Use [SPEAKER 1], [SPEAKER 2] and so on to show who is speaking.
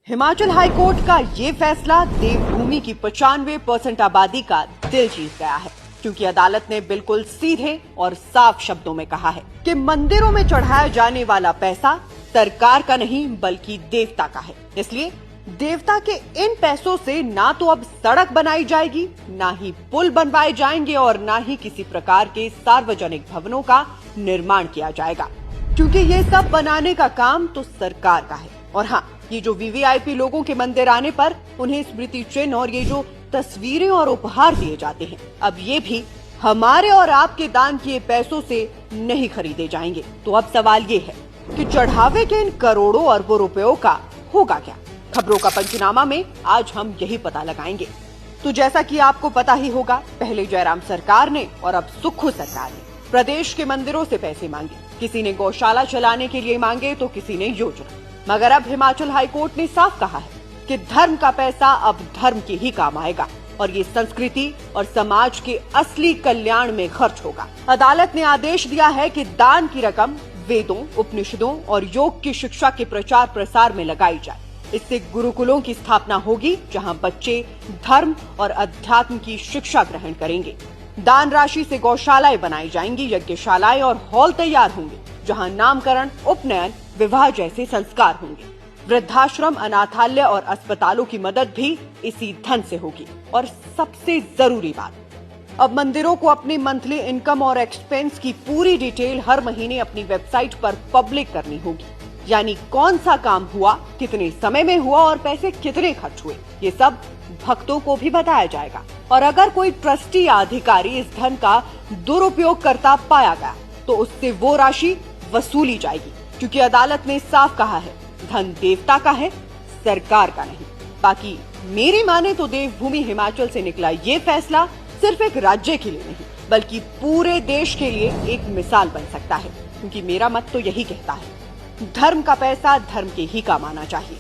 [SPEAKER 1] Himachal high court का ये फैसला देवभूमि की 95% आबादी का दिल जीत गया है, क्योंकि अदालत ने बिल्कुल सीधे और साफ शब्दों में कहा है कि मंदिरों में चढ़ाया जाने वाला पैसा सरकार का नहीं बल्कि देवता का है। इसलिए देवता के इन पैसों से ना तो अब सड़क बनाई जाएगी, ना ही पुल बनवाए जाएंगे और ना ही किसी प्रकार के सार्वजनिक भवनों का निर्माण किया जाएगा, क्योंकि ये सब बनाने का काम तो सरकार का है। और हाँ, ये जो वीवीआईपी लोगों के मंदिर आने पर उन्हें स्मृति चिन्ह और ये जो तस्वीरें और उपहार दिए जाते हैं, अब ये भी हमारे और आपके दान किए पैसों से नहीं खरीदे जाएंगे। तो अब सवाल ये है कि चढ़ावे के इन करोड़ों अरबों रुपयों का होगा क्या? खबरों का पंचनामा में आज हम यही पता लगाएंगे। तो जैसा कि आपको पता ही होगा, पहले जयराम सरकार ने और अब सुक्खू सरकार ने प्रदेश के मंदिरों से पैसे मांगे। किसी ने गौशाला चलाने के लिए मांगे तो किसी ने योजना। मगर अब हिमाचल हाईकोर्ट ने साफ कहा है कि धर्म का पैसा अब धर्म के ही काम आएगा और ये संस्कृति और समाज के असली कल्याण में खर्च होगा। अदालत ने आदेश दिया है कि दान की रकम वेदों, उपनिषदों और योग की शिक्षा के प्रचार प्रसार में लगाई जाए। इससे गुरुकुलों की स्थापना होगी, जहां बच्चे धर्म और अध्यात्म की शिक्षा ग्रहण करेंगे। दान राशि से गौशालाएं बनाई जाएंगी, यज्ञशालाएं और हॉल तैयार होंगे, जहां नामकरण, उपनयन, विवाह जैसे संस्कार होंगे। वृद्धाश्रम, अनाथालय और अस्पतालों की मदद भी इसी धन से होगी। और सबसे जरूरी बात, अब मंदिरों को अपनी मंथली इनकम और एक्सपेंस की पूरी डिटेल हर महीने अपनी वेबसाइट पर पब्लिक करनी होगी। यानी कौन सा काम हुआ, कितने समय में हुआ और पैसे कितने खर्च हुए, ये सब भक्तों को भी बताया जाएगा। और अगर कोई ट्रस्टी या अधिकारी इस धन का दुरुपयोग करता पाया गया तो उससे वो राशि वसूली जाएगी, क्योंकि अदालत ने साफ कहा है धन देवता का है, सरकार का नहीं। बाकी मेरी माने तो देवभूमि हिमाचल से निकला ये फैसला सिर्फ एक राज्य के लिए नहीं बल्कि पूरे देश के लिए एक मिसाल बन सकता है, क्योंकि मेरा मत तो यही कहता है, धर्म का पैसा धर्म के ही काम आना चाहिए।